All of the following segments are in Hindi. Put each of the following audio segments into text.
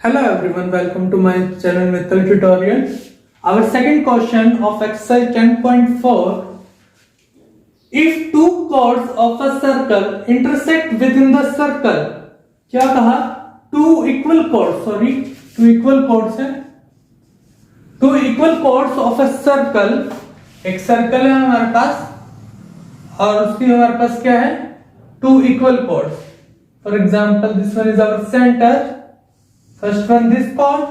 Hello everyone, welcome to my channel Mithil Tutorial. Our second question of exercise 10.4. If two chords of a circle intersect within the circle, क्या कहा? Two equal chords है. Two equal chords of a circle. एक सर्कल है हमारे पास और उसकी हमारे पास क्या है? Two equal chords. For example, this one is our center. First one this chord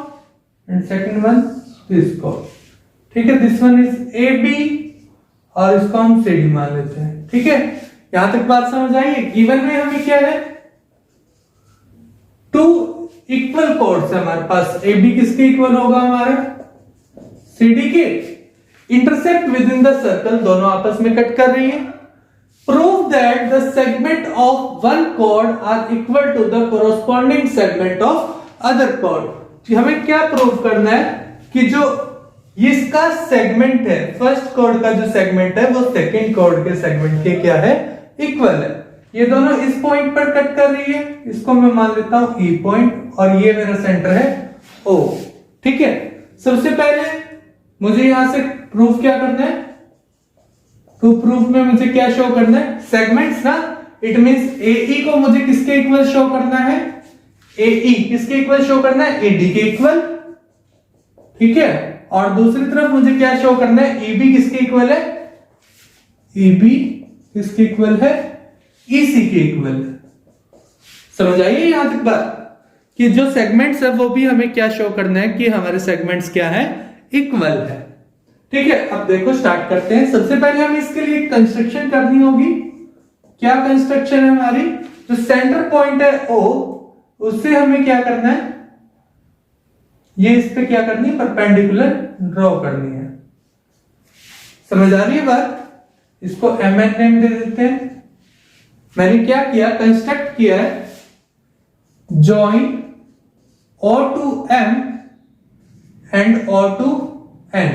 and second one this chord. ठीक है, this one is AB और इसको हम CD मान लेते हैं. ठीक है, यहां तक बात समझ आई है. गिवन में हमें क्या है? टू इक्वल कोड्स है हमारे पास. AB किसके इक्वल होगा? हमारा CD के. Intersect with in the circle, दोनों आपस में कट कर रही है. Prove that the segment of one code are equal to the corresponding segment of other code. हमें क्या प्रूव करना है कि जो इसका सेगमेंट है, फर्स्ट कोड का जो सेगमेंट है वो सेकंड कोड के सेगमेंट के क्या है? इक्वल है. ये दोनों इस पॉइंट पर कट कर रही है, इसको मैं मान लेता हूं ई पॉइंट और ये मेरा सेंटर है ओ. ठीक है, सबसे पहले मुझे यहां से प्रूफ क्या करना है? तो प्रूफ में मुझे क्या शो करना है? सेगमेंट्स ना. इट मींस एई को मुझे किसके इक्वल शो करना है? AE किसके इक्वल शो करना है? AD के इक्वल. ठीक है, और दूसरी तरफ मुझे क्या शो करना है? EB किसके इक्वल है? EB किसके इक्वल है? EC के इक्वल है. समझ आइए यहां तक बात कि जो सेगमेंट्स है वो भी हमें क्या शो करना है कि हमारे सेगमेंट्स क्या है? इक्वल है. ठीक है, अब देखो स्टार्ट करते हैं. सबसे पहले हमें इसके लिए कंस्ट्रक्शन करनी होगी. क्या कंस्ट्रक्शन है हमारी? जो सेंटर पॉइंट है O, उससे हमें क्या करना है? ये इस पे क्या करनी है? परपेंडिकुलर ड्रॉ करनी है. समझ आ रही है बात? इसको MN नेम दे देते हैं. मैंने क्या किया? कंस्ट्रक्ट किया है join O to M and O to N.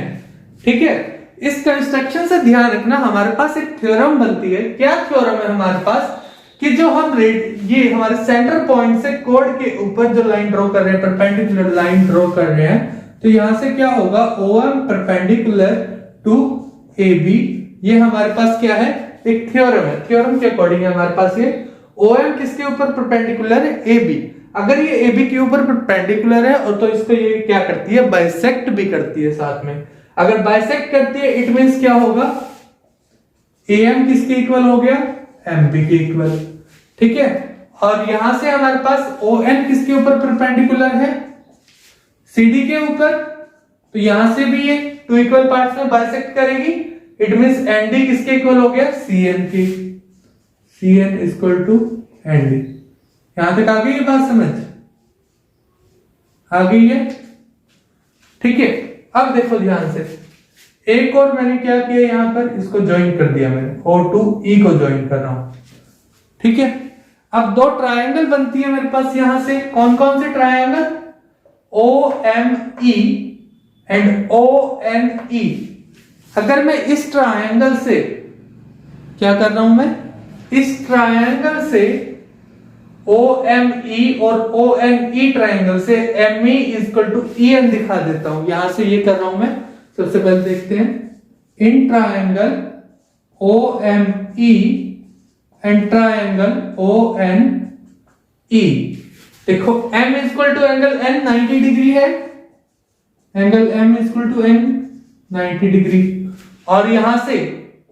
ठीक है, इस कंस्ट्रक्शन से ध्यान रखना, हमारे पास एक थ्योरम बनती है. क्या थ्योरम है हमारे पास? कि जो हम ये हमारे सेंटर पॉइंट से कोड के ऊपर जो लाइन ड्रॉ कर रहे हैं, परपेंडिकुलर लाइन ड्रॉ कर रहे हैं, तो यहां से क्या होगा? OM perpendicular to AB. ये हमारे पास क्या है? एक थ्योरम है. थ्योरम के अकॉर्डिंग हमारे पास ये OM किसके ऊपर परपेंडिकुलर है? AB. अगर ये AB के ऊपर परपेंडिकुलर है और तो इसको ये क्या करती है? बाइसेक्ट भी करती है साथ में. अगर बाइसेक्ट करती है इट मींस क्या होगा? AM किसके इक्वल हो गया? MP के इक्वल. ठीक है, और यहां से हमारे पास ON किसके ऊपर परपेंडिकुलर है? CD के ऊपर. तो यहां से भी ये टू इक्वल पार्ट्स में बाइसेक्ट करेगी. इट मींस ND किसके इक्वल हो गया? CN के. CN equal to ND. यहां तक आ गई ये बात समझ? आ गई है? ठीक है, अब देखो ध्यान से. एक और मैंने क्या किया यहां पर? इसको ज्वाइन कर दिया मैंने. O to E को ज्वाइन कर रहा हूं. ठीक है, अब दो ट्रायंगल बनती है मेरे पास यहां से. कौन कौन से ट्रायंगल? OME and ONE. अगर मैं इस ट्रायंगल से क्या कर रहा हूं? मैं इस ट्रायंगल से OME और ONE ट्रायंगल से ME इक्वल टू EN दिखा देता हूं. यहां से ये कर रहा हूं मैं. सबसे पहले देखते हैं. In triangle OME and triangle ONE. देखो M equal to angle N 90 degree है. Angle M equal to N 90 degree. और यहां से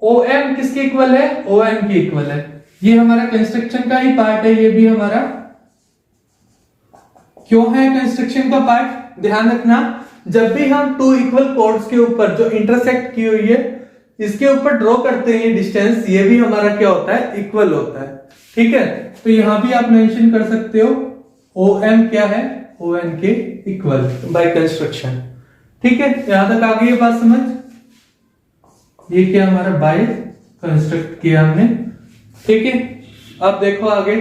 OM किसके इक्वल है? ON के इक्वल है. ये हमारा कंस्ट्रक्शन का ही पार्ट है. ये भी हमारा क्यों है कंस्ट्रक्शन का पार्ट? ध्यान रखना, जब भी हम टू इक्वल कोड्स के ऊपर जो इंटरसेक्ट की हुई है इसके ऊपर ड्रॉ करते हैं डिस्टेंस, ये भी हमारा क्या होता है? इक्वल होता है. ठीक है, तो यहां भी आप मेंशन कर सकते हो OM क्या है? ON के इक्वल बाय कंस्ट्रक्शन. ठीक है, यहां तक आ गई ये बात समझ? ये क्या हमारा बाय कंस्ट्रक्ट किया हमने. ठीक है, अब देखो आगे.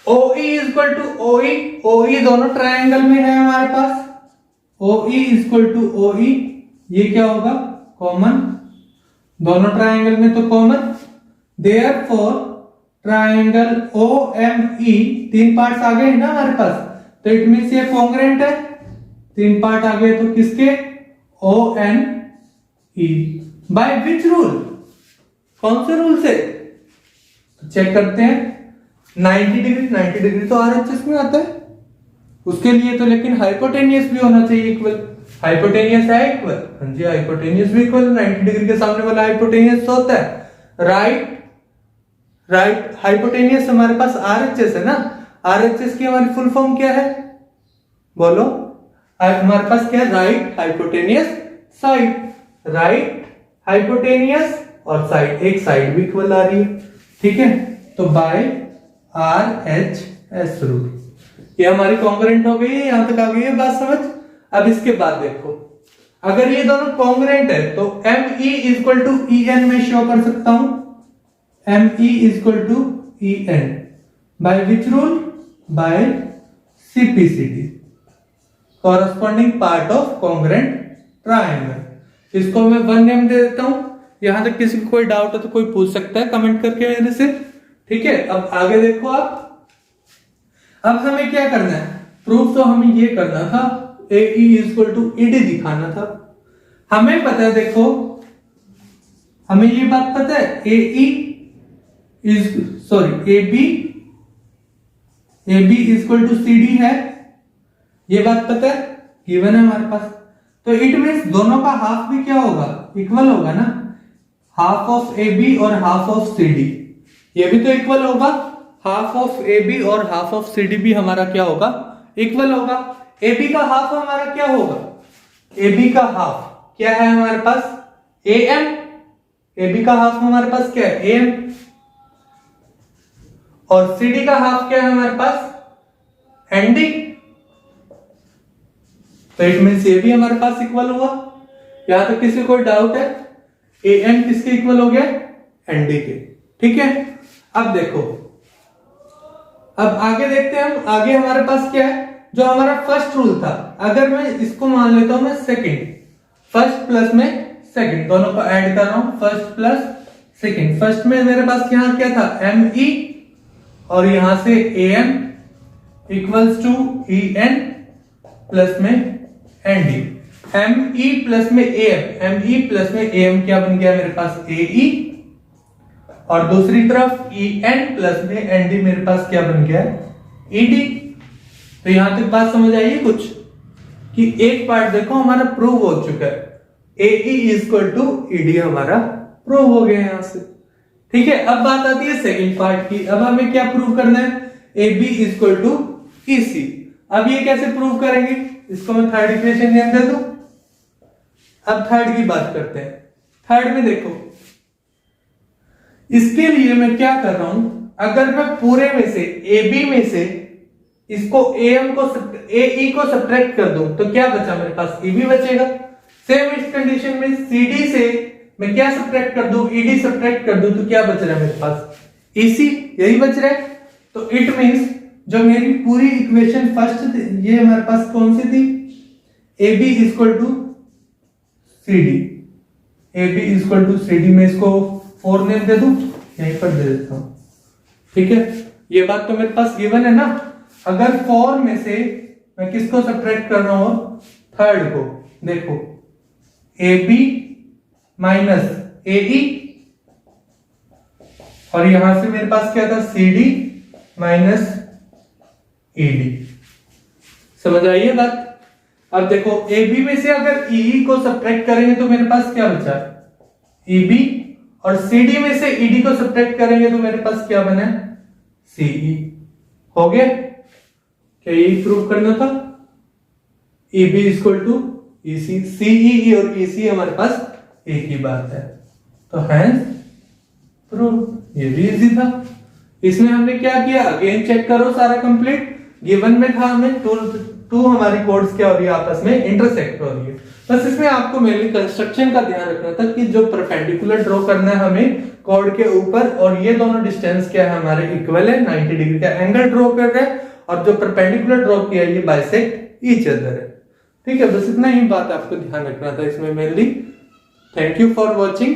OE equal to OE. OE दोनों ट्रायंगल में है हमारे पास. OE equal to OE. ये क्या होगा? कॉमन. दोनों ट्रायंगल में तो कॉमन. देयरफॉर ट्रायंगल OME, तीन पार्ट्स आ गए ना हमारे पास. तो इट मीन्स ये कॉन्ग्रेंट है। 3 पार्ट आ गए तो किसके, O N E। Bye which rule, कौन से रूल से, चेक करते हैं। 90 डिग्री तो RHS में आता है, उसके लिए तो लेकिन हाइपोटेनियस भी होना चाहिए इक्वल। हाइपोटेनियस है इक्वल, हाँ जी हाइपोटेनियस भी इक्वल। 90 डिग्री के सामने वाला हाइपोटेनियस होता है, राइट। हाइपोटेनियस हमारे पास RHS है ना, RHS की हमारी फुल फॉर्म क्या है, बोलो। हमारे पास क्या है, right hypotenuse side. Right hypotenuse और साइड, एक साइड भी इक्वल आ रही है, ठीक है। तो बाय RHS रूल ये हमारी कॉन्ग्रेंट हो गई है, यहां तक आ गई है बात समझ। अब इसके बाद देखो, अगर ये दोनों कॉन्ग्रेंट है तो ME इक्वल टू EN में शो कर सकता हूं। ME equal to EN by which rule, by CPCT, corresponding part of congruent triangle. इसको मैं 1 नेम दे देता हूं। यहां तक किसी को कोई डाउट है तो कोई पूछ सकता है कमेंट करके मेरे से, ठीक है। अब आगे देखो आप, अब हमें क्या करना है, प्रूफ तो हमें ये करना था, AE इक्वल टू ED दिखाना था। हमें पता है, देखो हमें ये बात पता है, AB इक्वल टू CD है, ये बात पता है, गिवन है हमारे पास। तो इट मीन्स दोनों का हाफ भी क्या होगा, इक्वल होगा ना। हाफ ऑफ AB और हाफ ऑफ CD, ये भी तो इक्वल होगा। हाफ ऑफ AB और हाफ ऑफ CD भी हमारा क्या होगा, इक्वल होगा। AB का हाफ हमारा क्या होगा, AB का हाफ क्या है हमारे पास, AM। AB का हाफ हमारे पास क्या है, AM। और CD का हाफ क्या है हमारे पास, ND। तो इट मीन्स ये भी हमारे पास इक्वल हुआ। यहां तक किसी कोई डाउट है, AM किसके इक्वल हो गया, ND के, ठीक है। अब देखो, अब आगे देखते हैं हम, आगे हमारे पास क्या है, जो हमारा फर्स्ट रूल था, अगर मैं इसको मान लेता हूं मैं सेकंड, फर्स्ट प्लस में सेकंड दोनों को ऐड कर रहा हूं, फर्स्ट प्लस सेकंड। फर्स्ट में मेरे पास यहां क्या था, ME, और यहां से AM equals to EN plus में ND। ME प्लस में AM क्या बन गया मेरे पास, AE, और दूसरी तरफ EN प्लस में ND मेरे पास क्या बन गया, ED। तो यहां तक बात समझ आई है कुछ, कि एक पार्ट देखो हमारा प्रूव हो चुका है, AE इक्वल टू ED हमारा प्रूव हो गया यहां से, ठीक है। अब बात आती है सेकंड पार्ट की। अब हमें क्या प्रूव करना है, AB इक्वल टू EC। अब ये कैसे प्रूव करेंगे, इसको मैं थर्ड इक्वेशन नेम दे दूं। अब थर्ड की बात करते हैं। थर्ड में देखो, इसके लिए मैं क्या कर रहा हूं, अगर मैं पूरे में से AB में से इसको AM को AE को सब्ट्रैक्ट कर दूं तो क्या बचा मेरे पास, EB बचेगा। सेम इस कंडीशन में CD से मैं क्या सब्ट्रैक्ट कर दूं, ED सब्ट्रैक्ट कर दूं तो क्या बच रहा है मेरे पास, EC, यही बच रहा है। तो इट मींस जो मेरी पूरी इक्वेशन फर्स्ट ये हमारे पास कौन सी थी, AB equal to CD। AB equal to CD में इसको 4 नेम दे दूं, यहीं पर दे देता हूं, ठीक है। ये बात तो मेरे पास गिवन है ना। अगर 4 में से मैं किसको सब्ट्रैक्ट कर रहा हूं, थर्ड को, देखो AB माइनस AE, और यहां से मेरे पास क्या था, CD माइनस ED। समझ आई है बात। अब देखो AB में से अगर EE को सब्ट्रैक्ट करेंगे तो मेरे पास क्या बचा, EB, और CD में से ED को सब्ट्रैक्ट करेंगे तो मेरे पास क्या बना, CE। हो गया, क्या यही प्रूव करना था, EB equal to EC। CE और EC हमारे पास एक ही बात है, तो हैंस प्रूव। ये भी इजी था। इसमें हमने क्या किया, अगेन चेक करो सारा कंप्लीट। गिवन में था हमें टू हमारी कोड्स क्या हो रही है, आपस में इंटरसेक्ट हो रही है। बस इसमें आपको मेनली कंस्ट्रक्शन का ध्यान रखना था कि जो परपेंडिकुलर ड्रॉ करना है हमें कोड के ऊपर, और ये दोनों डिस्टेंस क्या है हमारे इक्वल है, 90 डिग्री का एंगल ड्रॉ कर रहे हैं, और जो परपेंडिकुलर ड्रॉ किया है ये बाइसेक्ट ईच अदर है, ठीक है। बस इतना ही बात आपको ध्यान रखना था इसमें mainly. Thank you for watching.